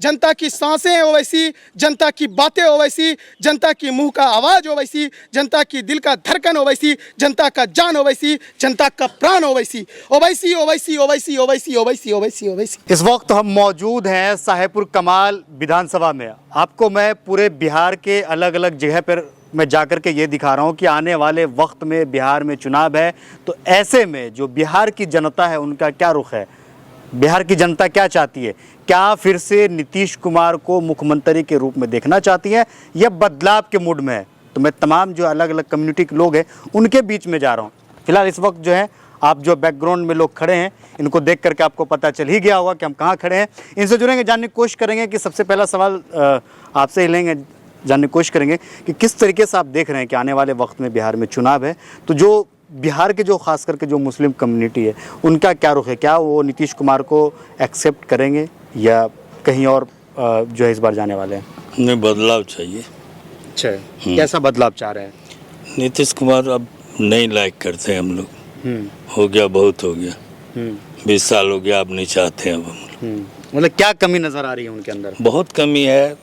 जनता की सांसें ओवैसी, जनता की बातें ओवैसी, जनता की मुंह का आवाज़ ओवैसी, जनता की दिल का धड़कन ओवैसी, जनता का जान ओवैसी, जनता का प्राण ओवैसी, ओवैसी ओवैसी ओवैसी ओवैसी ओवैसी ओवैसी ओवैसी। इस वक्त हम मौजूद हैं साहेबपुर कमाल विधानसभा में। आपको मैं पूरे बिहार के अलग अलग जगह पर मैं जाकर के ये दिखा रहा हूँ कि आने वाले वक्त में बिहार में चुनाव है, तो ऐसे में जो बिहार की जनता है उनका क्या रुख है, बिहार की जनता क्या चाहती है? क्या फिर से नीतीश कुमार को मुख्यमंत्री के रूप में देखना चाहती है या बदलाव के मूड में है? तो मैं तमाम जो अलग अलग कम्युनिटी के लोग हैं उनके बीच में जा रहा हूँ। फिलहाल इस वक्त जो है आप जो बैकग्राउंड में लोग खड़े हैं इनको देख करके आपको पता चल ही गया होगा कि हम कहाँ खड़े हैं। इनसे जुड़ेंगे, जानने की कोशिश करेंगे कि सबसे पहला सवाल आपसे ही लेंगे, जानने की कोशिश करेंगे कि किस तरीके से आप देख रहे हैं कि आने वाले वक्त में बिहार में चुनाव है, तो जो बिहार के जो खास करके जो मुस्लिम कम्युनिटी है उनका क्या रुख है? क्या वो नीतीश कुमार को एक्सेप्ट करेंगे या कहीं और जो है इस बार जाने वाले हैं? नहीं, बदलाव चाहिए। अच्छा, कैसा बदलाव चाह रहे हैं? नीतीश कुमार अब नहीं लाइक करते हैं हम लोग। हो गया, बहुत हो गया, 20 साल हो गया, अब नहीं चाहते हैं अब हम। मतलब क्या कमी नजर आ रही है उनके अंदर? बहुत कमी है।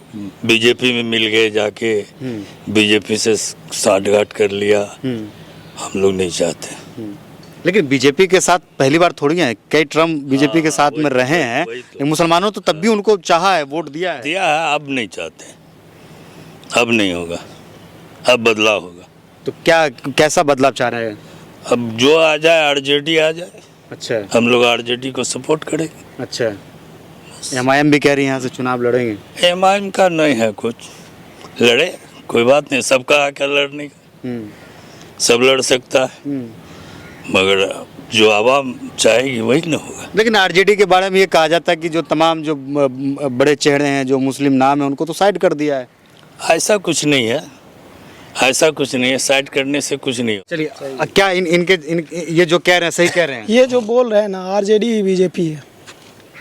बीजेपी में मिल गए जाके, बीजेपी से साठगांठ कर लिया, हम लोग नहीं चाहते। लेकिन बीजेपी के साथ पहली बार थोड़ी है, कई टर्म बीजेपी के साथ में रहे हैं, लेकिन मुसलमानों तो तब भी उनको चाहा है, वोट दिया है। अब नहीं चाहते, अब नहीं होगा, अब बदलाव होगा। तो क्या कैसा बदलाव चाह रहे हैं? अब जो आ जाए, आरजेडी आ जाए। अच्छा, हम लोग आरजेडी को सपोर्ट करेंगे। अच्छा, एमआईएम भी कह रही है यहाँ से चुनाव लड़ेंगे। एमआईएम का नहीं है कुछ, लड़े, कोई बात नहीं, सबका आकर लड़ने का, सब लड़ सकता है, मगर जो आवाम चाहेगी वही न होगा। लेकिन आरजेडी के बारे में ये कहा जाता है कि जो तमाम जो बड़े चेहरे हैं, जो मुस्लिम नाम है, उनको तो साइड कर दिया है। ऐसा कुछ नहीं है, ऐसा कुछ नहीं है, साइड करने से कुछ नहीं। चलिए, क्या इनके ये जो कह रहे हैं सही कह रहे हैं? ये जो बोल रहे हैं ना, आरजेडी बीजेपी है।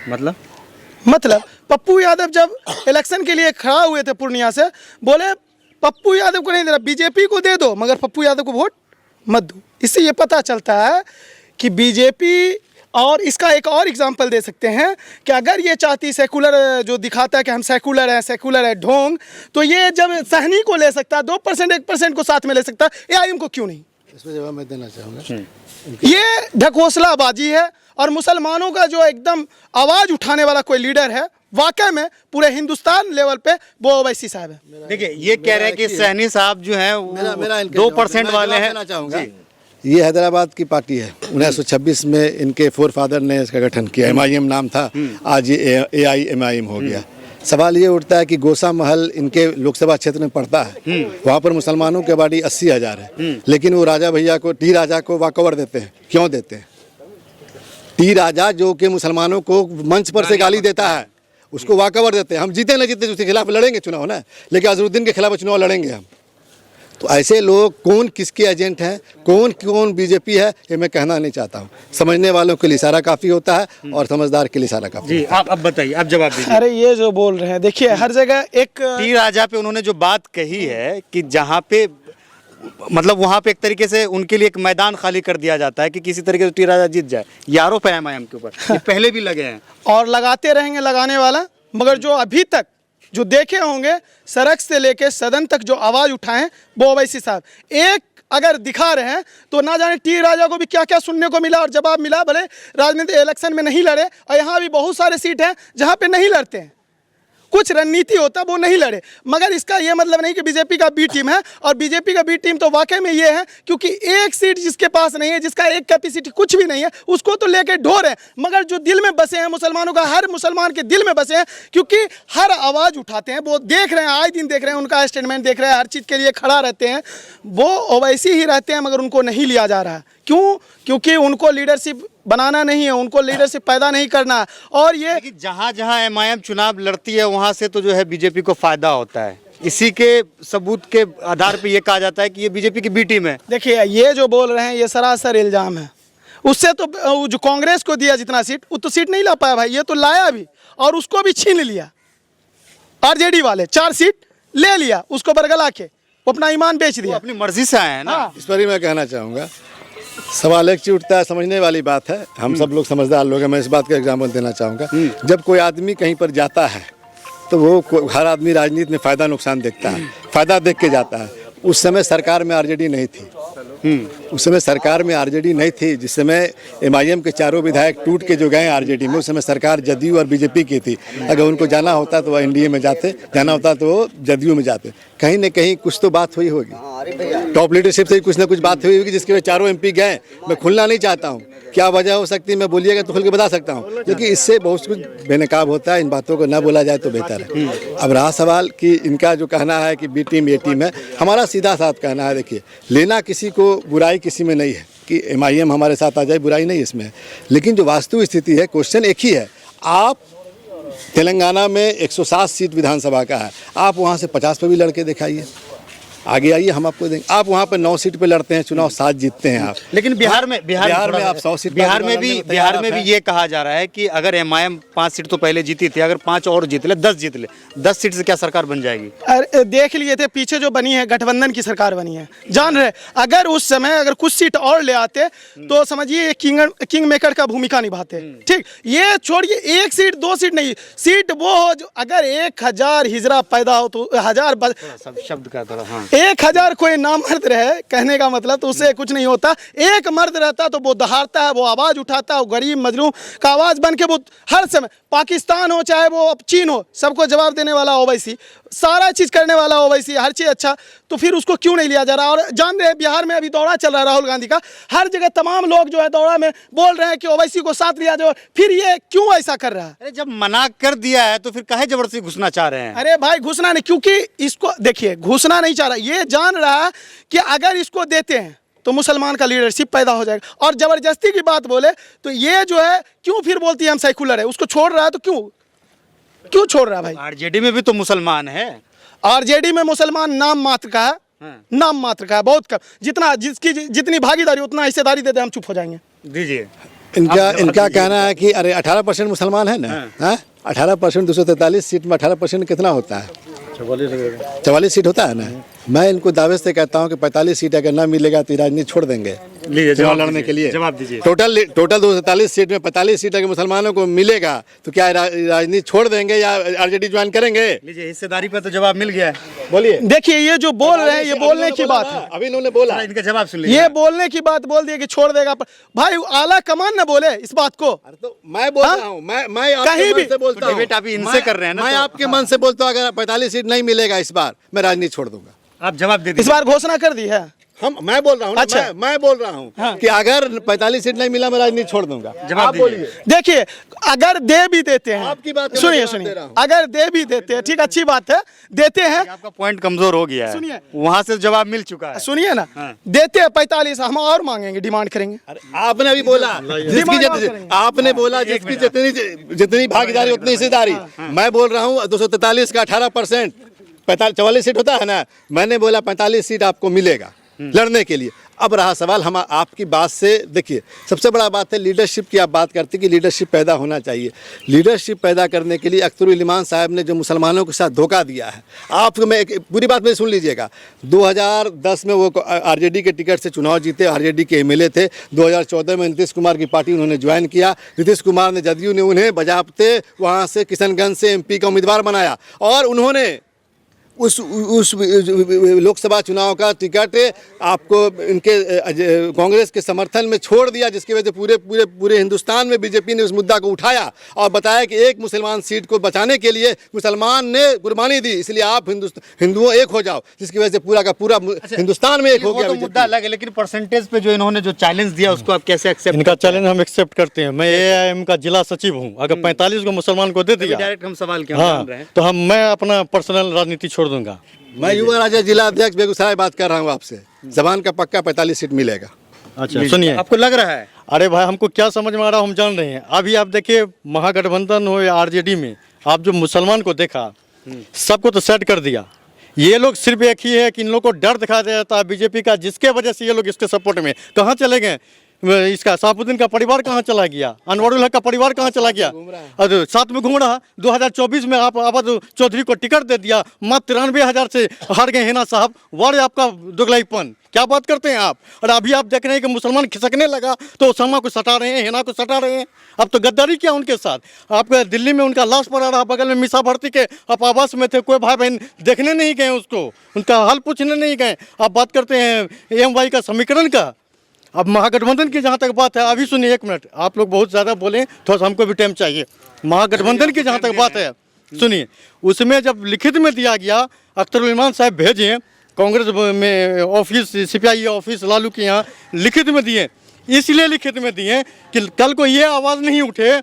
मतलब पप्पू यादव जब इलेक्शन के लिए खड़ा हुए थे पूर्णिया से, बोले पप्पू यादव को नहीं देना, बीजेपी को दे दो, मगर पप्पू यादव को वोट मत दो। इससे ये पता चलता है कि बीजेपी, और इसका एक और एग्जांपल दे सकते हैं कि अगर ये चाहती सेकुलर, जो दिखाता है कि हम सेकुलर है ढोंग, तो ये जब सहनी को ले सकता है, 2% 1% को साथ में ले सकता है, एआईएम को क्यों नहीं? इसमें जवाब मैं देना चाहूँगा। ये ढकोसलाबाजी है। और मुसलमानों का जो एकदम आवाज़ उठाने वाला कोई लीडर है वाकई में पूरे हिंदुस्तान लेवल पे, वो ओवैसी साहब है। देखिए, ये कह रहे हैं कि सहनी साहब जो है 2% वाले हैं। ये हैदराबाद की पार्टी है, 1926 में इनके फोर फादर ने इसका गठन किया, एमआईएम नाम था, आज ये एआईएमआईएम हो गया। सवाल ये उठता है कि गोसा महल इनके लोकसभा क्षेत्र में पड़ता है, वहाँ पर मुसलमानों की आबादी 80,000 है, लेकिन वो राजा भैया को, टी राजा को वॉकओवर देते हैं। क्यों देते हैं? टी राजा जो कि मुसलमानों को मंच पर से गाली देता है, उसको वॉकओवर देते हैं। हम जीते ना जीते उसके खिलाफ लड़ेंगे चुनाव ना, लेकिन अजरुद्दीन के खिलाफ चुनाव लड़ेंगे हम। तो ऐसे लोग कौन किसके एजेंट हैं, कौन बीजेपी है, ये मैं कहना नहीं चाहता हूँ। समझने वालों के लिए इशारा काफ़ी होता है और समझदार के लिए इशारा काफ़ी। जी, आप अब बताइए, आप जवाब दीजिए। अरे ये जो बोल रहे हैं, देखिए हर जगह एक टी राजा पे उन्होंने जो बात कही है कि जहाँ पे मतलब वहाँ पे एक तरीके से उनके लिए एक मैदान खाली कर दिया जाता है कि किसी तरीके से टी राजा जीत जाए, ये आरोप है एमआईएम के ऊपर। ये पहले भी लगे हैं और लगाते रहेंगे लगाने वाला, मगर जो अभी तक जो देखे होंगे सड़क से लेके सदन तक जो आवाज़ उठाएं, वो ओवैसी साहब एक अगर दिखा रहे हैं, तो ना जाने टी राजा को भी क्या क्या सुनने को मिला और जवाब मिला। भले राजनीतिक इलेक्शन में नहीं लड़े, और यहाँ भी बहुत सारे सीट हैं जहाँ पे नहीं लड़ते हैं, कुछ रणनीति होता वो नहीं लड़े, मगर इसका ये मतलब नहीं कि बीजेपी का बी टीम है। और बीजेपी का बी टीम तो वाकई में ये है, क्योंकि एक सीट जिसके पास नहीं है, जिसका एक कैपेसिटी कुछ भी नहीं है, उसको तो लेके ढोर है, मगर जो दिल में बसे हैं मुसलमानों का, हर मुसलमान के दिल में बसे हैं, क्योंकि हर आवाज़ उठाते हैं, वो देख रहे हैं, आए दिन देख रहे हैं, उनका स्टेटमेंट देख रहे हैं, हर चीज़ के लिए खड़ा रहते हैं, वो ओवैसी ही रहते हैं, मगर उनको नहीं लिया जा रहा है। क्यों? क्योंकि उनको लीडरशिप बनाना नहीं है, उनको लीडरशिप पैदा नहीं करना। और ये जहाँ जहाँ एमआईएम चुनाव लड़ती है वहाँ से तो जो है बीजेपी को फायदा होता है। इसी के सबूत के आधार पे ये कहा जाता है कि ये बीजेपी की बी टीम है। देखिए, ये जो बोल रहे हैं ये सरासर इल्ज़ाम है। उससे तो जो कांग्रेस को दिया जितना सीट, वो तो सीट नहीं ला पाया भाई, ये तो लाया भी और उसको भी छीन लिया। आरजेडी वाले 4 सीट ले लिया, उसको बरगला के वो अपना ईमान बेच दिया, अपनी मर्जी से आए हैं ना। इस पर ही मैं कहना चाहूँगा, सवाल एक चीज उठता है, समझने वाली बात है, हम सब लोग समझदार लोग हैं। मैं इस बात का एग्जाम्पल देना चाहूँगा, जब कोई आदमी कहीं पर जाता है तो वो हर आदमी राजनीति में फ़ायदा नुकसान देखता है, फ़ायदा देख के जाता है। उस समय सरकार में आरजेडी नहीं थी, उस समय सरकार में आरजेडी नहीं थी। जिस समय एमआईएम के चारों विधायक टूट के जो गए आरजेडी में, उस समय सरकार जदयू और बीजेपी की थी। अगर उनको जाना होता तो वह एनडीए में जाते, जाना होता तो वो जदयू में जाते। कहीं न कहीं कुछ तो बात हुई होगी, टॉप लीडरशिप से कुछ ना कुछ बात हुई होगी जिसके वजह चारों एमपी गए। मैं खुलना नहीं चाहता हूँ, क्या वजह हो सकती है मैं बोलिएगा तो खुल के बता सकता हूँ, क्योंकि इससे बहुत कुछ बेनकाब होता है। इन बातों को ना बोला जाए तो बेहतर है। अब रहा सवाल कि इनका जो कहना है कि बी टीम ए टीम है, हमारा सीधा साफ कहना है, देखिए लेना किसी को बुराई किसी में नहीं है कि एमआईएम हमारे साथ आ जाए, बुराई नहीं इसमें है। लेकिन जो वास्तु स्थिति है, क्वेश्चन एक ही है। आप तेलंगाना में 107 सीट विधानसभा का है, आप वहाँ से 50 पे भी लड़के दिखाइए, आगे आइए हम आपको देंगे। आप वहाँ पे 9 सीट पे लड़ते हैं चुनाव, 7 जीतते हैं आप। लेकिन बिहार में आप 100 सीट बिहार में भी ये कहा जा रहा है कि अगर एमआईएम 5 सीट तो पहले जीती थी, अगर 5 और जीत ले, 10 जीत ले, 10 सीट से क्या सरकार बन जाएगी? अरे देख लिए थे पीछे जो बनी है, गठबंधन की सरकार बनी है, जान रहे। अगर उस समय अगर कुछ सीट और ले आते तो समझिए किंग मेकर का भूमिका निभाते। ठीक, ये छोड़िए 1 सीट 2 सीट नहीं, सीट वो हो जो अगर 1000 हिजरा पैदा हो तो 1000 शब्द का थोड़ा, हाँ, 1000 कोई नामर्द रहे, कहने का मतलब तो उससे कुछ नहीं होता। एक मर्द रहता तो वो दहाड़ता है, वो आवाज़ उठाता है, वो गरीब मजलूम का आवाज़ बन के वो हर समय, पाकिस्तान हो चाहे वो चीन हो, सबको जवाब देने वाला ओवैसी, सारा चीज़ करने वाला ओवैसी, हर चीज़ अच्छा। तो फिर उसको क्यों नहीं लिया जा रहा? और जान रहे हैं बिहार में अभी दौरा चल रहा है राहुल गांधी का, हर जगह तमाम लोग जो है दौरा में बोल रहे हैं कि ओवैसी को साथ लिया जाए। फिर ये क्यों ऐसा कर रहा है? अरे जब मना कर दिया है तो फिर काहे जबरदस्ती घुसना चाह रहे हैं? अरे भाई घुसना नहीं, क्योंकि इसको देखिए घुसना नहीं चाह रहा, ये जान रहा है कि अगर इसको देते हैं तो मुसलमान का लीडरशिप पैदा हो जाएगा। और जबरदस्ती की बात बोले तो ये जो है क्यों फिर बोलती है हम सेकुलर है, उसको छोड़ रहा है तो क्यों छोड़ रहा है भाई? आरजेडी में भी तो मुसलमान है। आरजेडी में मुसलमान नाम मात्र का है, नाम मात्र का है, बहुत कम। जिसकी जितनी भागीदारी उतना हिस्सेदारी दे दे हम चुप हो जाएंगे। दीजिए। इनका कहना है कि अरे 18% मुसलमान है ना, हाँ 18%, 243 सीट में 18% कितना होता है? 44 सीट होता है ना। मैं इनको दावे से कहता हूं कि 45 सीट अगर ना मिलेगा तो राजनीति छोड़ देंगे चुनाव लड़ने के लिए। जवाब दीजिए। टोटल 243 सीट में 45 सीट अगर मुसलमानों को मिलेगा तो क्या राजनीति छोड़ देंगे या आरजेडी ज्वाइन करेंगे? लीजिए, हिस्सेदारी पर तो जवाब मिल गया है। बोलिए। देखिए ये जो बोल रहे हैं ये बोलने की बात है, अभी इन्होंने बोला, इनका जवाब सुन लीजिए। ये बोलने की बात बोल दिया कि छोड़ देगा। भाई आला कमान न बोले इस बात को। तो मैं बोल रहा हूँ, मैं कहीं भी बोलता हूँ, डिबेट आप इनसे कर रहे हैं ना, मैं आपके मन से बोलता हूँ अगर 45 सीट नहीं मिलेगा इस बार मैं राजनीति छोड़ दूंगा। आप जवाब दे दीजिए। इस बार घोषणा कर दी है। मैं बोल रहा हूँ, अच्छा। मैं बोल रहा हूँ कि अगर 45 सीट नहीं मिला मैं राजनीति छोड़ दूंगा। जवाब बोलिए। देखिए अगर दे भी देते हैं, आपकी बात सुनिए, अगर दे भी देते हैं, ठीक अच्छी बात है, देते हैं। आपका पॉइंट कमजोर हो गया है, सुनिए, वहां से जवाब मिल चुका है। सुनिए ना, देते हैं 45, हम और मांगेंगे, डिमांड करेंगे। आपने अभी बोला आपने बोला जिसकी जितनी भागीदारी उतनी हिस्सेदारी। मैं बोल रहा हूँ 243 का 18%, 44 सीट होता है ना, मैंने बोला 45 सीट आपको मिलेगा लड़ने के लिए। अब रहा सवाल हम आपकी बात से, देखिए सबसे बड़ा बात है लीडरशिप की। आप बात करते कि लीडरशिप पैदा होना चाहिए। लीडरशिप पैदा करने के लिए अख्तरुल इमान साहब ने जो मुसलमानों के साथ धोखा दिया है, आपको मैं पूरी बात में सुन लीजिएगा। 2010 में वो आरजेडी के टिकट से चुनाव जीते, आरजेडी के एमएलए थे। 2014 में नीतीश कुमार की पार्टी उन्होंने ज्वाइन किया। नीतीश कुमार ने, जदयू ने उन्हें बजाबते वहाँ से किशनगंज से एमपी का उम्मीदवार बनाया और उन्होंने उस लोकसभा चुनाव का टिकट आपको इनके कांग्रेस के समर्थन में छोड़ दिया, जिसकी वजह से पूरे हिंदुस्तान में बीजेपी ने उस मुद्दा को उठाया और बताया कि एक मुसलमान सीट को बचाने के लिए मुसलमान ने कुर्बानी दी, इसलिए आप हिंदुओं एक हो जाओ, जिसकी वजह से पूरा का पूरा हिंदुस्तान में एक हो गया। तो मुद्दा अलग है, लेकिन परसेंटेज पे जो इन्होंने जो चैलेंज दिया उसको आप कैसे एक्सेप्ट? इनका चैलेंज हम एक्सेप्ट करते हैं। मैं एआईएम का जिला सचिव हूँ, अगर 45 को मुसलमान को दे दिया, डायरेक्ट हम सवाल क्यों हाँ, रहे हैं? तो मैं अपना पर्सनल राजनीति छोड़ दूंगा। मैं युवा राजा जिला अध्यक्ष बेगूसराय बात कर रहा हूँ आपसे। जबान का पक्का 45 सीट मिलेगा। अच्छा सुनिए, आपको लग रहा है? अरे भाई हमको क्या समझ में आ रहा है, हम जान रहे हैं। अभी आप देखिए महागठबंधन हो या आरजेडी में, आप जो मुसलमान को देखा, सबको तो सेट कर दिया। ये लोग सिर्फ एक ही है कि इन लोग को डर दिखाया जाता है बीजेपी का, जिसके वजह से ये लोग इसके सपोर्ट में कहाँ चले गए। इसका शहाबुद्दीन का परिवार कहाँ चला गया, अनवरुल हक का परिवार कहाँ चला गया, और साथ में घूम रहा। 2024 में आप अवध चौधरी को टिकट दे दिया, मात्र 93,000 से हार गए हिना साहब। वाह आपका दुगलाईपन, क्या बात करते हैं आप। और अभी आप देख रहे हैं कि मुसलमान खिसकने लगा तो उसामा को सटा रहे हैं, हिना को सटा रहे हैं। अब तो गद्दारी किया उनके साथ। आप दिल्ली में उनका लाश पड़ा रहा, बगल में मिसा भर्ती के आप आवास में थे, कोई भाई बहन देखने नहीं गए उसको, उनका हाल पूछने नहीं गए। आप बात करते हैं AMY का समीकरण का। अब महागठबंधन की जहाँ तक बात है, अभी सुनिए 1 मिनट, आप लोग बहुत ज़्यादा बोलें, थोड़ा सा हमको भी टाइम चाहिए। महागठबंधन की जहाँ तक बात है सुनिए, उसमें जब लिखित में दिया गया, अख्तरुल इमान साहब भेजे कांग्रेस में ऑफिस, CPI ऑफिस लालू के यहाँ लिखित में दिए, इसलिए लिखित में दिए कि कल को ये आवाज़ नहीं उठे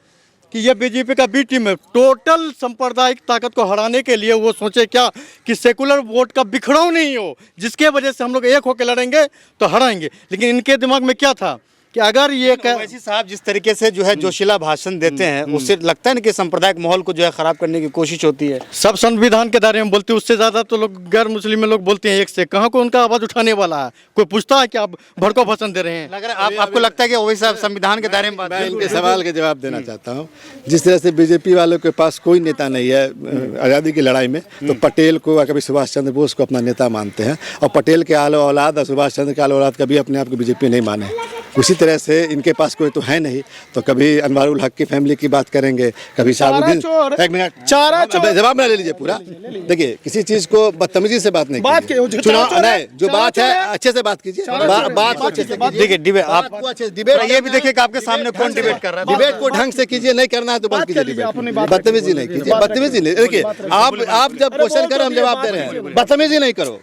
कि ये बीजेपी का बी टीम है। टोटल सांप्रदायिक ताकत को हराने के लिए वो सोचे क्या कि सेकुलर वोट का बिखराव नहीं हो, जिसके वजह से हम लोग एक होकर लड़ेंगे तो हराएंगे। लेकिन इनके दिमाग में क्या था कि अगर ये ओवैसी साहब जिस तरीके से जो है जोशीला भाषण देते हैं, उससे लगता है ना कि सांप्रदायिक माहौल को जो है खराब करने की कोशिश होती है। सब संविधान के दायरे में बोलते हैं, उससे ज़्यादा तो लोग गैर मुस्लिम में लोग बोलते हैं एक से। कहाँ को उनका आवाज़ उठाने वाला है, कोई पूछता है कि आप भड़को भाषण दे रहे हैं। लग रहा है आपको लगता है कि ओवैसी साहब संविधान के दायरे में बात मैं इनके सवाल के जवाब देना चाहता हूँ। जिस तरह से बीजेपी वालों के पास कोई नेता नहीं है आज़ादी की लड़ाई में, तो पटेल को कभी सुभाष चंद्र बोस को अपना नेता मानते हैं, और पटेल के आलो औलाद और सुभाष चंद्र के आलो औलाद कभी अपने आप को बीजेपी नहीं माने। उसी तरह से इनके पास कोई तो है नहीं, तो कभी अनवारुल हक की फैमिली की बात करेंगे, कभी शहाबुद्दीन। एक मिनट, जवाब ना ले लीजिए पूरा। देखिए, किसी चीज को बदतमीजी से बात नहीं कीजिए। चुनाव नहीं, जो बात है अच्छे से बात कीजिए, बात को अच्छे से कीजिए। देखिए डिबेट, आप डिबेट ये भी देखिए कि आपके सामने कौन डिबेट कर रहा है। डिबेट को ढंग से कीजिए, नहीं करना है तो बात कीजिए, बदतमीजी नहीं कीजिए, बदतमीजी नहीं। देखिए, आप जब क्वेश्चन करें हम जवाब दे रहे हैं, बदतमीजी नहीं करो।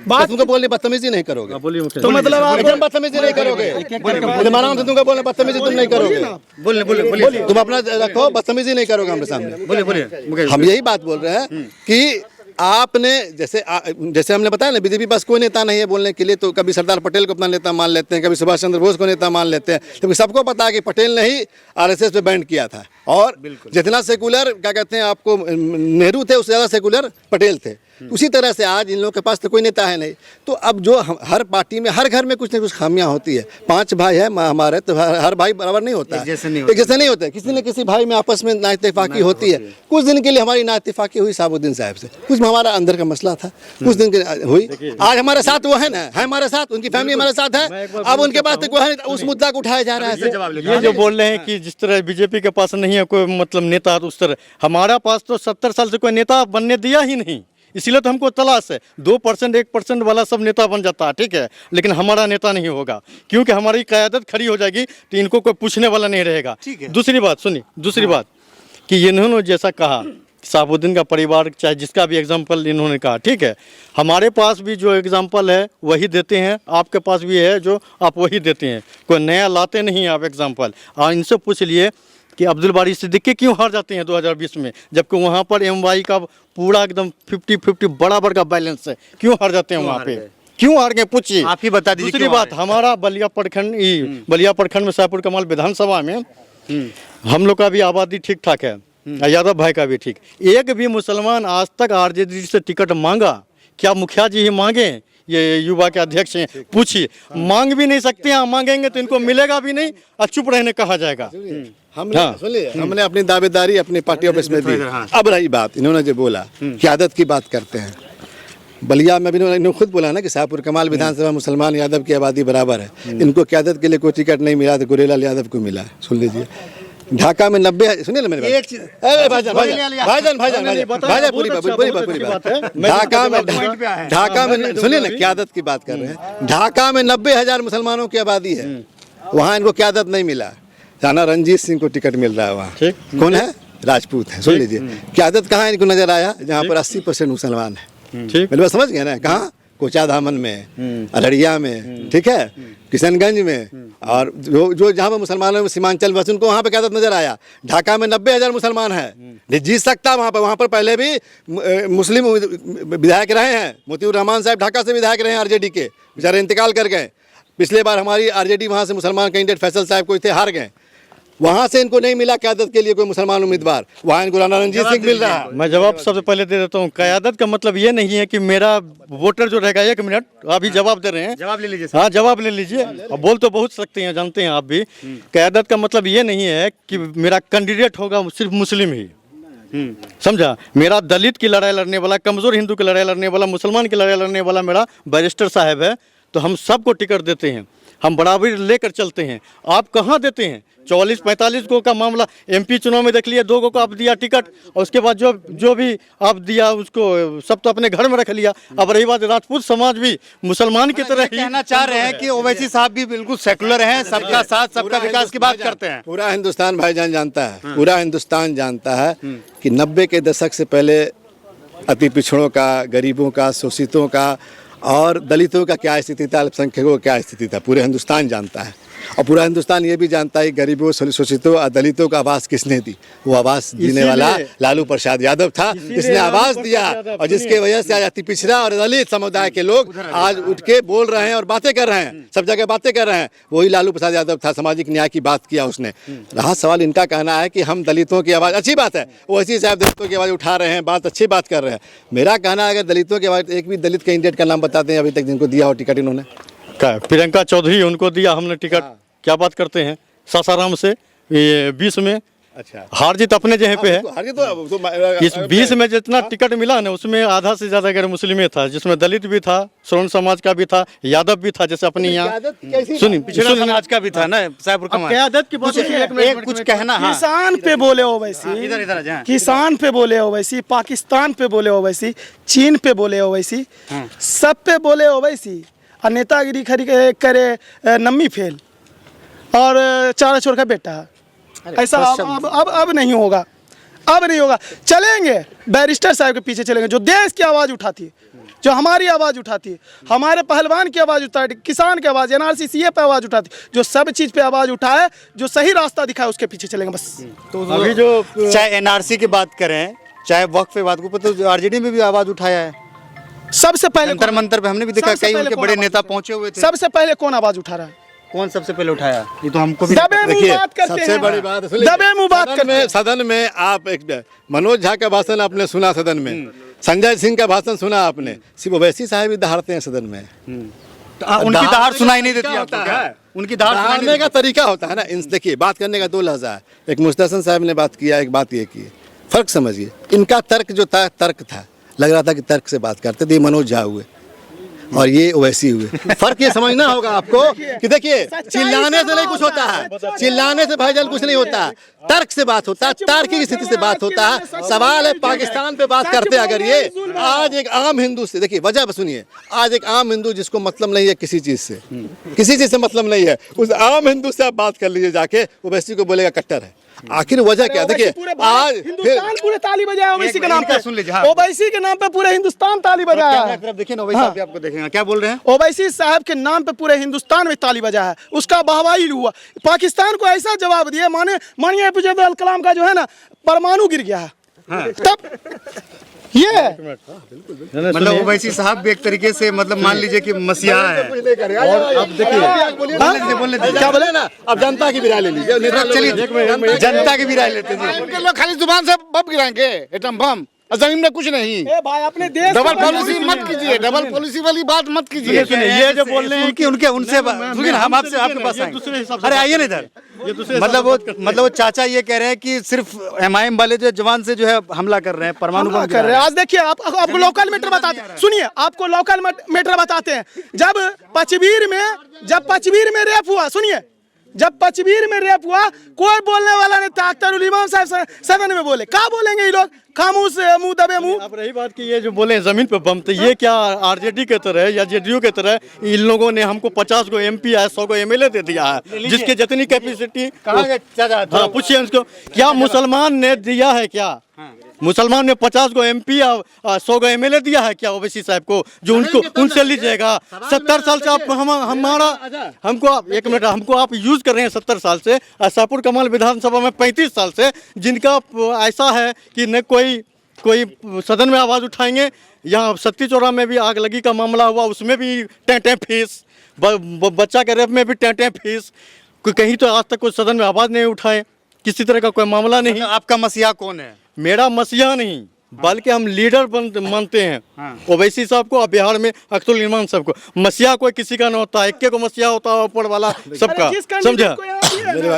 बात तुमको बोलने बदतमीजी नहीं करोगे, तो मतलब आप एकदम बदतमीजी नहीं करोगे। माना तुमको बोलने बदतमीजी तुम नहीं करोगे। बोलिए, तुम अपना रखो, बदतमीजी नहीं करोगे हमारे सामने। बोलिए। हम यही बात बोल रहे हैं कि आपने जैसे हमने बताया ना, बीजेपी पास कोई नेता नहीं है बोलने के लिए, तो कभी सरदार पटेल को अपना नेता मान लेते हैं, कभी सुभाष चंद्र बोस को नेता मान लेते हैं, क्योंकि सबको पता है कि पटेल ने ही RSS पे बैंड किया था। और जितना सेकुलर क्या कहते हैं आपको नेहरू थे, उससे ज़्यादा सेकुलर पटेल थे। उसी तरह से आज इन लोगों के पास तो कोई नेता है नहीं। तो अब जो हर पार्टी में, हर घर में कुछ न कुछ खामियां होती है। 5 भाई है हमारे, तो हर भाई बराबर नहीं होता है, एक जैसे नहीं होता है। किसी न किसी भाई में आपस में नाइत्तेफाकी होती है। कुछ दिन के लिए हमारी नाइत्तेफाकी हुई शहाबुद्दीन साहब से, कुछ हमारा अंदर का मसला था, कुछ दिन के हुई। आज हमारे साथ वो है ना, है हमारे साथ, उनकी फैमिली हमारे साथ है। अब उनके पास तो उस मुद्दा को उठाया जा रहा है। ये जो बोल रहे हैं कि जिस तरह बीजेपी के पास नहीं है कोई मतलब नेता, उस तरह हमारा पास तो 70 साल से कोई नेता बनने दिया ही नहीं। इसीलिए तो हमको तलाश है। 2% 1% वाला सब नेता बन जाता है, ठीक है, लेकिन हमारा नेता नहीं होगा, क्योंकि हमारी क़यादत खड़ी हो जाएगी तो इनको कोई पूछने वाला नहीं रहेगा। दूसरी बात सुनिए, दूसरी बात कि इन्होंने जैसा कहा शहाबुद्दीन का परिवार, चाहे जिसका भी एग्जाम्पल इन्होंने कहा, ठीक है, हमारे पास भी जो एग्जाम्पल है वही देते हैं, आपके पास भी है जो आप वही देते हैं, कोई नया लाते नहीं आप एग्जाम्पल। और इनसे पूछ लिए कि अब्दुल बारी सिद्दीकी क्यों हार जाते हैं 2020 में, जबकि वहाँ पर MY का पूरा एकदम 50-50 बराबर का बैलेंस है, क्यों हार जाते हैं वहाँ पे, क्यों हार गए, पूछिए, आप ही बता दीजिए। दूसरी बात, हमारा बलिया प्रखंड में शाहपुर कमाल विधानसभा में हम लोग का भी आबादी ठीक ठाक है, यादव भाई का भी ठीक। एक भी मुसलमान आज तक RJD से टिकट मांगा क्या? मुखिया जी ही मांगे, ये युवा के अध्यक्ष हैं, पूछिए, मांग भी नहीं सकते हैं। मांगेंगे तो इनको मिलेगा भी नहीं और चुप रहने कहा जाएगा। हमने अपनी दावेदारी अपनी पार्टी ऑफिस में दी। अब रही बात, इन्होंने जो बोला क़यादत की बात करते हैं, बलिया में भी इन्होंने खुद बोला ना कि शाहपुर कमाल विधानसभा मुसलमान यादव की आबादी बराबर है। इनको क़यादत के लिए कोई टिकट नहीं मिला, तो गुरेलाल यादव को मिला। सुन लीजिए, ढाका में 90, सुनिए ना मेरे भाईजान पूरी बात, ढाका में सुनिए ना, क़यादत की बात कर रहे हैं। ढाका में 90,000 मुसलमानों की आबादी है, वहाँ इनको क़यादत नहीं मिला। राणा रंजीत सिंह को टिकट मिल रहा है वहाँ, कौन है? राजपूत है। सुन लीजिए, क़यादत कहाँ इनको नजर आया? जहाँ पर 80% मुसलमान है। मेरे बात समझ गए ना? कहाँ? कोचाधामन में, अररिया में, ठीक है, किशनगंज में, और जो जहाँ पर मुसलमानों में सीमांचल बस, उनको वहाँ पे क़यादत नजर आया। ढाका में 90,000 मुसलमान है, जीत सकता वहाँ पर पहले भी मुस्लिम विधायक रहे हैं। मोतीउर रहमान साहब ढाका से विधायक रहे हैं RJD के, बेचारे इंतकाल कर गए। पिछले बार हमारी RJD वहाँ से मुसलमान कैंडिडेट फैसल साहब कोई थे, हार गए। वहाँ से इनको नहीं मिला क़यादत के लिए कोई मुसलमान उम्मीदवार, वहाँ इनको राणा रणजीत सिंह मिल रहा है। मैं जवाब सबसे पहले दे देता हूँ। क़यादत का मतलब ये नहीं है कि मेरा वोटर जो रहेगा, एक मिनट अभी जवाब दे रहे हैं, जवाब ले लीजिए। हाँ जवाब ले लीजिए। अब बोल तो बहुत सकते हैं, जानते हैं आप भी। क़यादत का मतलब ये नहीं है कि मेरा कैंडिडेट होगा सिर्फ मुस्लिम ही, समझा। मेरा दलित की लड़ाई लड़ने वाला, कमज़ोर हिंदू की लड़ाई लड़ने वाला, मुसलमान की लड़ाई लड़ने वाला मेरा बैरिस्टर साहब है। तो हम सबको टिकट देते हैं, हम बराबरी लेकर चलते हैं। आप कहाँ देते हैं? 44-45 को का मामला एमपी चुनाव में देख लिया, 2 को आप दिया टिकट, और उसके बाद जो भी आप दिया उसको सब तो अपने घर में रख लिया। अब रही बात राजपूत समाज भी मुसलमान की तरह ही कहना चाह रहे हैं कि ओवैसी साहब भी बिल्कुल सेकुलर हैं, सबका साथ सबका विकास की बात करते हैं। पूरा हिंदुस्तान भाईजान जानता है, पूरा हिंदुस्तान जानता है कि 90 के दशक से पहले अति पिछड़ों का, गरीबों का, शोषितों का और दलितों का क्या स्थिति था, अल्पसंख्यकों का क्या स्थिति था, पूरे हिंदुस्तान जानता है। और पूरा हिंदुस्तान ये भी जानता है गरीबों, शोषितों और दलितों का आवाज़ किसने दी। वो आवाज़ देने वाला लालू प्रसाद यादव था, जिसने आवाज़ दिया और जिसके वजह से आज अति पिछड़ा और दलित समुदाय के लोग आज उठ के बोल रहे हैं और बातें कर रहे हैं, सब जगह बातें कर रहे हैं। वही लालू प्रसाद यादव था, सामाजिक न्याय की बात किया उसने। रहा सवाल इनका कहना है कि हम दलितों की आवाज़, अच्छी बात है, ओवैसी साहब दलितों की आवाज़ उठा रहे हैं, बात अच्छी बात कर रहे हैं। मेरा कहना है अगर दलितों की आवाज़, एक भी दलित कैंडिडेट का नाम बताते हैं अभी तक जिनको दिया हो टिकट इन्होंने? प्रियंका चौधरी, उनको दिया हमने टिकट। क्या बात करते हैं, सासाराम से ये 20 में। अच्छा, हार जीत अपने जगह पे है। इस 20 में जितना टिकट मिला ना, उसमें आधा से ज्यादा गैर मुस्लिम था, जिसमें दलित भी था, श्रवण समाज का भी था, यादव भी था, जैसे अपने यहाँ सुनिए पिछड़ा समाज का भी था ना साहबपुर कमाल। क़यादत की बात एक कुछ कहना। हाँ, किसान पे बोले ओवैसी, इधर इधर जहाँ किसान पे बोले ओवैसी, पाकिस्तान पे बोले ओवैसी, चीन पे बोले ओवैसी, सब पे बोले ओवैसी। और नेतागिरी खरी करे नम्मी फेल और चारा चोर का बेटा। ऐसा अब नहीं होगा, अब नहीं होगा। चलेंगे बैरिस्टर साहब के पीछे चलेंगे, जो देश की आवाज़ उठाती है, जो हमारी आवाज़ उठाती है, हमारे पहलवान की आवाज़ उठाती है, किसान की आवाज़, NRC CA पे आवाज़ उठाती है, जो सब चीज़ पे आवाज़ उठाए, जो सही रास्ता दिखाए, उसके पीछे चलेंगे बस। तो अभी जो चाहे NRC की बात करें, चाहे वक्फ पे बात को, तो RJD में भी आवाज़ उठाया है। सबसे पहले जंतर मंतर पे हमने भी देखा कई उनके बड़े नेता पहुंचे हुए थे। सबसे पहले कौन आवाज़ उठा रहा है? कौन सबसे पहले उठाया? ये तो हमको भी दबे मुंह बात करते सबसे हैं। बड़ी बात दबे मुंह बात करते हैं। सदन में आप एक मनोज झा का भाषण आपने सुना, सदन में संजय सिंह का भाषण सुना आपने, सिर्फ ओवैसी साहब भी दहाड़ते हैं सदन में। उनकी दहाड़ सुनाई नहीं देती आपको क्या? उनकी दहाड़ दहाड़ने का तरीका होता है ना। देखिए, बात करने का 2 लहजा है। एक मुस्तहसन साहब ने बात किया, एक बात ये की, फर्क समझिए। इनका तर्क जो था, तर्क था, लग रहा था कि तर्क से बात करते थे। मनोज झा हुए और ये ओवैसी हुए। फर्क ये समझना होगा आपको कि देखिए, चिल्लाने से नहीं कुछ होता है, चिल्लाने से भाईजान कुछ नहीं होता है, तर्क से बात होता है, तार्किक स्थिति से बात होता है। सवाल है पाकिस्तान पे बात करते हैं अगर ये आज एक आम हिंदू से, देखिए वजह सुनिए, आज एक आम हिंदू जिसको मतलब नहीं है किसी चीज से, किसी चीज से मतलब नहीं है, उस आम हिंदू से आप बात कर लीजिए जाके, ओवैसी को बोलेगा कट्टर है। आखिर वजह क्या? देखिए आज हिंदुस्तान पूरे ताली बजाया ओवैसी के नाम पे, सुन लीजिए। ओवैसी के नाम पे पूरे हिंदुस्तान ताली बजाया है। देखिए ना, ओवैसी साहब भी आपको देखेंगे क्या बोल रहे हैं। ओवैसी साहब के नाम पे पूरे हिंदुस्तान में ताली बजा है, उसका वाहवाही हुआ। पाकिस्तान को ऐसा जवाब दिया, मानिए APJ अब्दुल कलाम का जो है ना परमाणु गिर गया है। तब ये मतलब ओवैसी साहब भी एक तरीके से, मतलब मान लीजिए कि मसीहा है। और अब देखिए बोलने क्या बोले ना, अब जनता की भी राय ले लीजिए। चलिए जनता की भी राय लेते हैं। लोग खाली जुबान से बम गिराएंगे, एटम बम, और जमीन में कुछ नहीं। ए भाई, अपने देश डबल पॉलिसी मत कीजिए, डबल पॉलिसी वाली बात मत कीजिए। ये जो बोल रहे हैं कि उनके उनसे हम आपसे आपके पास आएंगे। अरे आइए ना इधर। मतलब वो चाचा ये कह रहे हैं कि सिर्फ MIM वाले जो जवान से जो है हमला कर रहे हैं, परमाणु बम कर रहे हैं। आज देखिए, आपको लोकल मैटर बताते हैं, सुनिए, आपको लोकल मैटर बताते हैं। जब पचबीर में रेप हुआ, सुनिए, जब पचबीर में रेप हुआ, कोई बोलने वाला नहीं था। अख्तर इमाम साहब सदन में बोले, क्या बोलेंगे ये लोग? खामोश, मुंह दबे मुंह। अब रही बात कि ये जो बोले जमीन पे बम, तो ये क्या RJD के तरह या JDU के तरह इन लोगों ने हमको 50 को MP या 100 को MLA दे दिया है, जिसके जितनी कैपेसिटी। हाँ, पूछिए उसको, क्या मुसलमान ने दिया है? क्या मुसलमान ने 50 को MP या 100 को MLA दिया है क्या ओवैसी साहब को, जो उनको उनसे लीजिएगा? 70 साल से आप हमको आप, एक मिनट, हमको आप यूज कर रहे हैं 70 साल से। शाहपुर कमाल विधानसभा में 35 साल से, जिनका ऐसा है कि न कोई सदन में आवाज़ उठाएंगे। यहाँ सत्ती चौरा में भी आग लगी का मामला हुआ, उसमें भी टें फीस, बच्चा के रेप में भी टें फीस। कहीं तो आज तक कोई सदन में आवाज़ नहीं उठाए, किसी तरह का कोई मामला नहीं। आपका मसीहा कौन है? मेरा मसीहा नहीं, बल्कि हम लीडर मानते हैं ओवैसी साहब को और बिहार में अख्तरुल इरमान साहब को। मसीहा कोई किसी का ना होता, एक को मसीहा होता है ऊपर वाला सबका, समझा?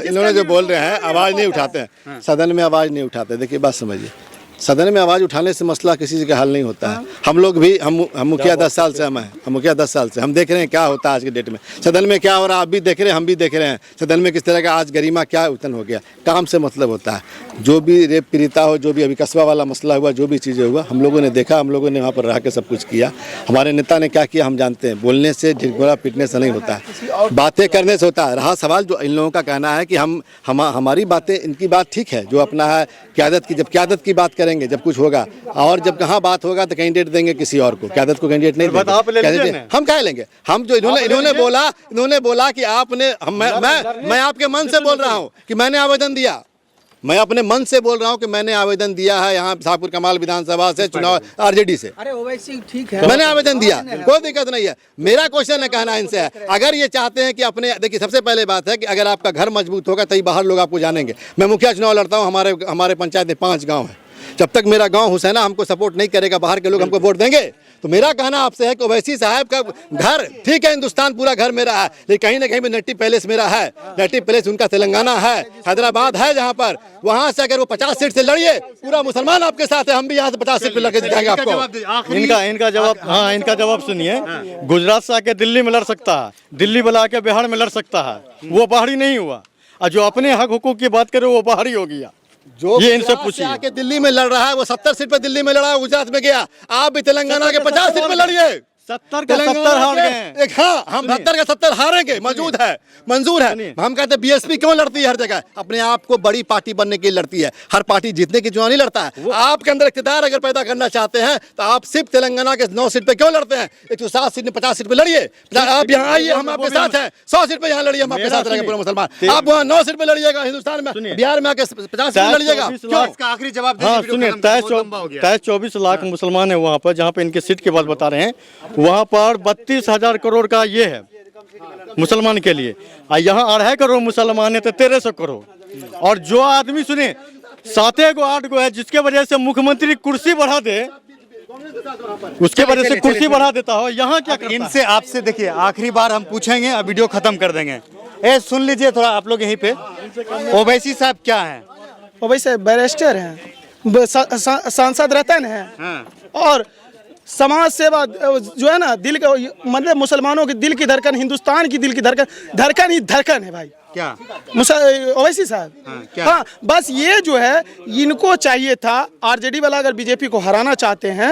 इन्होंने जो बोल रहे हैं आवाज़ नहीं उठाते हैं, सदन में आवाज़ नहीं उठाते। देखिए बात समझिए, सदन में आवाज़ उठाने से मसला किसी का हल नहीं होता है। हम लोग भी हम मुखिया 10 साल से हम मुखिया 10 साल से हम देख रहे हैं क्या होता है आज के डेट में, सदन में क्या हो रहा है आप भी देख रहे हैं, हम भी देख रहे हैं सदन में किस तरह का आज गरिमा क्या उत्पन्न हो गया। काम से मतलब होता है, जो भी रेप पीड़िता हो, जो भी अभी कस्बा वाला मसला हुआ, जो भी चीज़ें हुआ, हम लोगों ने देखा, हम लोगों ने वहाँ पर रह के सब कुछ किया। हमारे नेता ने क्या किया हम जानते हैं, बोलने से ढिंढोरा पीटने से नहीं होता है, बातें करने से होता है। रहा सवाल जो इन लोगों का कहना है कि हमारी बातें, इनकी बात ठीक है जो अपना है क़यादत की, जब क़यादत की बात करेंगे जब कुछ होगा, और जब कहाँ बात होगा तो कैंडिडेट देंगे किसी और को, क़यादत को कैंडिडेट नहीं देंगे। हम कह लेंगे, हम जो इन्होंने बोला कि आपने मैं आपके मन से बोल रहा हूँ कि मैंने आवेदन दिया, मैं अपने मन से बोल रहा हूँ कि मैंने आवेदन दिया है यहाँ शाहपुर कमाल विधानसभा से चुनाव आरजेडी से। अरे ओवैसी ठीक है, मैंने आवेदन दिया, कोई दिक्कत नहीं है। मेरा क्वेश्चन है, कहना इनसे है, अगर ये चाहते हैं कि अपने, देखिए सबसे पहले बात है कि अगर आपका घर मजबूत होगा तभी बाहर लोग आपको जानेंगे। मैं मुखिया चुनाव लड़ता हूँ, हमारे पंचायत में 5 गाँव है, जब तक मेरा गांव हुसैना हमको सपोर्ट नहीं करेगा, बाहर के लोग हमको वोट देंगे। तो मेरा कहना आपसे है कि ओवैसी साहब का घर ठीक है, हिंदुस्तान पूरा घर मेरा है, लेकिन कहीं ना कहीं भी नेटिव पैलेस मेरा है। नेटिव पैलेस उनका तेलंगाना है, हैदराबाद है, जहां पर वहां से अगर वो 50 सीट से लड़िए, पूरा मुसलमान आपके साथ है, हम भी यहाँ से 50 सीट पे लड़के दिखाएंगे आपको। इनका जवाब, हाँ इनका जवाब सुनिए। गुजरात से आके दिल्ली में लड़ सकता है, दिल्ली वाला आके बिहार में लड़ सकता है, वो बाहरी नहीं हुआ। और जो अपने हक हुकूक की बात करे वो बाहरी हो गया। जो ये इनसे पूछिए, आके दिल्ली में लड़ रहा है वो 70 सीट पे दिल्ली में लड़ा, गुजरात में गया। आप भी तेलंगाना के 50 सीट पे लड़िए, 70 का 70 हार गए। हाँ, हम 70 का 70 हारेंगे, मौजूद है, मंजूर है। हम कहते हैं बीएसपी क्यों लड़ती है हर जगह, अपने आप को बड़ी पार्टी बनने के लिए लड़ती है। हर पार्टी जीतने की चुनाव नहीं लड़ता है। आपके अंदर इख्तियार अगर पैदा करना चाहते हैं तो आप सिर्फ तेलंगाना के 9 सीट पे क्यों लड़ते हैं, 107 सीट में 50 सीट पे लड़िए। आप यहाँ आइए, हम आपके साथ हैं, 100 सीट पे यहाँ लड़िए, हम आपके साथ रहेंगे पूरा मुसलमान। आप वहाँ 9 सीट पे लड़िएगा, हिंदुस्तान में बिहार में आके 50 सीट पे लड़िएगा। आखिरी जवाब हाँ सुनिए, 23-24 लाख मुसलमान है वहाँ पर, जहाँ पे इनके सीट की बात बता रहे हैं, वहाँ पर 32,000 करोड़ का ये है मुसलमान के लिए, और यहाँ 2.5 करोड़ मुसलमान है तो 1300 करोड़। और जो आदमी सुने 7 गो 8 गो है, जिसके वजह से मुख्यमंत्री कुर्सी बढ़ा दे, उसके वजह से कुर्सी बढ़ा देता हो, यहाँ क्या करता है? इनसे आपसे देखिए आखिरी बार हम पूछेंगे, अब वीडियो खत्म कर देंगे। सुन लीजिए थोड़ा आप लोग यहीं पे, ओवैसी साहब क्या है? ओवैसी बैरिस्टर हैं, सांसद रतन हैं, और समाज सेवा जो है ना, दिल का मतलब मुसलमानों की दिल की धड़कन, हिंदुस्तान की दिल की धड़कन, धड़कन ही धड़कन है भाई। क्या ओवैसी साहब? हाँ, बस ये जो है इनको चाहिए था, आरजेडी वाला अगर बीजेपी को हराना चाहते हैं,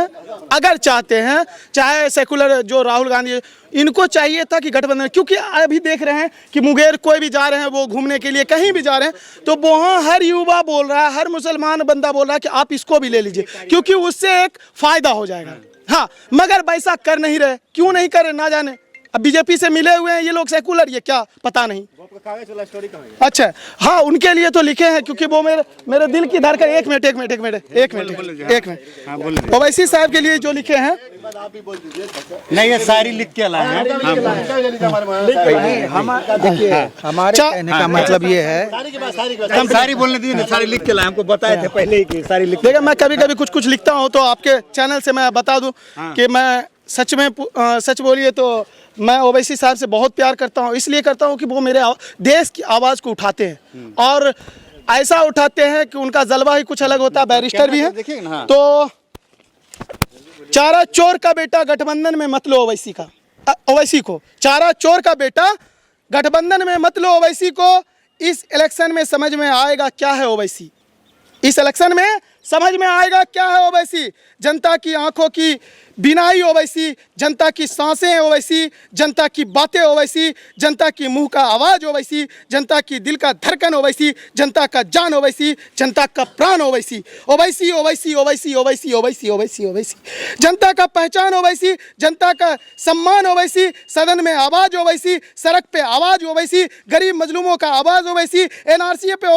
अगर चाहते हैं, चाहे सेकुलर जो राहुल गांधी, इनको चाहिए था कि गठबंधन, क्योंकि अभी देख रहे हैं कि मुंगेर कोई भी जा रहे हैं वो घूमने के लिए, कहीं भी जा रहे हैं तो वहाँ हर युवा बोल रहा है, हर मुसलमान बंदा बोल रहा है कि आप इसको भी ले लीजिए, क्योंकि उससे एक फायदा हो जाएगा। हाँ, मगर वैसा कर नहीं रहे, क्यों नहीं कर रहे ना जाने। अब बीजेपी से मिले हुए हैं ये लोग सेकुलर, ये क्या पता नहीं। अच्छा, हाँ उनके लिए तो लिखे हैं, क्योंकि वो मेरे दिल की धड़कन। एक मिनट, ओवैसी साहब के लिए जो लिखे हैं, नहीं ये सारी लिख के लाए हैं। देखिए हमारे कहने का मतलब ये है, हम सारी बोलने दीजिए, सारी लिख के लाए, हमको बताए थे पहले ही कि सारी लिख। देखिए मैं कभी कभी कुछ लिखता हूँ तो आपके चैनल से मैं बता दूं कि मैं सच बोलिए तो मैं ओवैसी साहब से बहुत प्यार करता हूँ। इसलिए करता हूँ कि वो मेरे देश की आवाज़ को उठाते हैं, और ऐसा उठाते हैं कि उनका जलवा ही कुछ अलग होता है। बैरिस्टर भी है, तो चारा चोर का बेटा गठबंधन में मत लो ओवैसी को, चारा चोर का बेटा गठबंधन में मत लो ओवैसी को। इस इलेक्शन में समझ में आएगा क्या है ओवैसी, इस इलेक्शन में समझ में आएगा क्या है ओवैसी। जनता की आंखों की बिनाई ओवैसी, जनता की सांसें ओवैसी, जनता की बातें ओवैसी, जनता की मुंह का आवाज़ ओवैसी, जनता की दिल का धड़कन ओवैसी, जनता का जान ओवैसी, जनता का प्राण ओवैसी, ओवैसी ओवैसी ओवैसी ओवैसी ओवैसी ओवैसी ओवैसी, जनता का पहचान ओवैसी, जनता का सम्मान ओवैसी, सदन में आवाज़ ओवैसी, सड़क पे आवाज़ ओवैसी, गरीब मजलूमों का आवाज़ ओवैसी, एनआरसी पे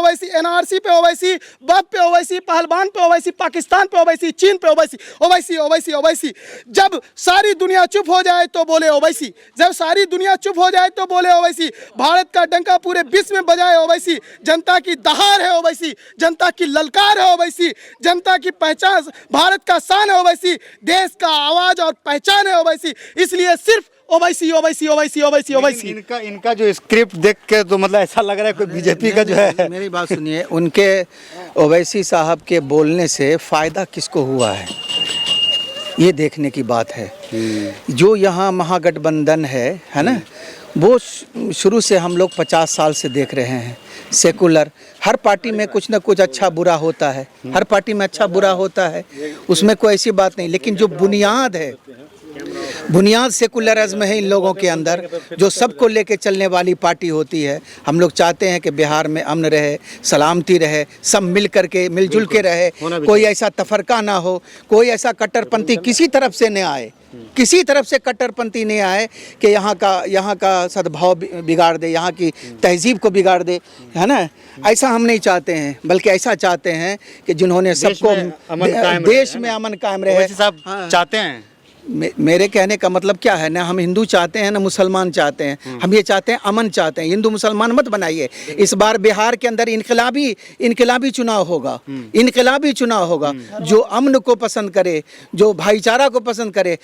ओवैसी, बाप पे ओवैसी, पहलवान पे ओवैसी, पाकिस्तान पे ओवैसी, चीन पे ओवैसी, ओवैसी ओवैसी ओवैसी। जब सारी दुनिया चुप हो जाए तो बोले ओवैसी, जब सारी दुनिया चुप हो जाए तो बोले ओवैसी। भारत का डंका पूरे विश्व में बजाए ओवैसी। जनता की दहाड़ है ओवैसी, जनता की ललकार है ओवैसी, जनता की पहचान, भारत का शान है ओवैसी, देश का आवाज और पहचान है ओवैसी। इसलिए सिर्फ ओवैसी ओवैसी ओवैसी ओवैसी ओवैसी। इनका जो स्क्रिप्ट देख के तो मतलब ऐसा लग रहा है कोई बीजेपी का जो है। मेरी बात सुनिए, उनके ओवैसी साहब के बोलने से फ़ायदा किसको हुआ है, ये देखने की बात है। जो यहाँ महागठबंधन है ना, वो शुरू से हम लोग 50 साल से देख रहे हैं। सेकुलर, हर पार्टी में कुछ ना कुछ अच्छा बुरा होता है, हर पार्टी में अच्छा बुरा होता है, उसमें कोई ऐसी बात नहीं। लेकिन जो बुनियाद है, बुनियाद सेकुलरिज्म है इन लोगों के अंदर, जो सबको लेके चलने वाली पार्टी होती है। हम लोग चाहते हैं कि बिहार में अमन रहे, सलामती रहे, सब मिल करके मिलजुल के रहे, कोई ऐसा तफरका ना हो, कोई ऐसा कट्टरपंथी किसी तरफ से न आए, किसी तरफ से कट्टरपंथी नहीं आए कि यहाँ का सद्भाव बिगाड़ दे, यहाँ की तहजीब को बिगाड़ दे, है ना। ऐसा हम नहीं चाहते हैं, बल्कि ऐसा चाहते हैं कि जिन्होंने सबको देश में अमन कायम रहे। साहब चाहते हैं, मेरे कहने का मतलब क्या है ना, हम हिंदू चाहते हैं ना मुसलमान चाहते हैं, हम ये चाहते हैं अमन चाहते हैं। हिंदू मुसलमान मत बनाइए। इस बार बिहार के अंदर इनकलाबी चुनाव होगा, इनकलाबी चुनाव होगा। जो अमन को पसंद करे, जो भाईचारा को पसंद करे,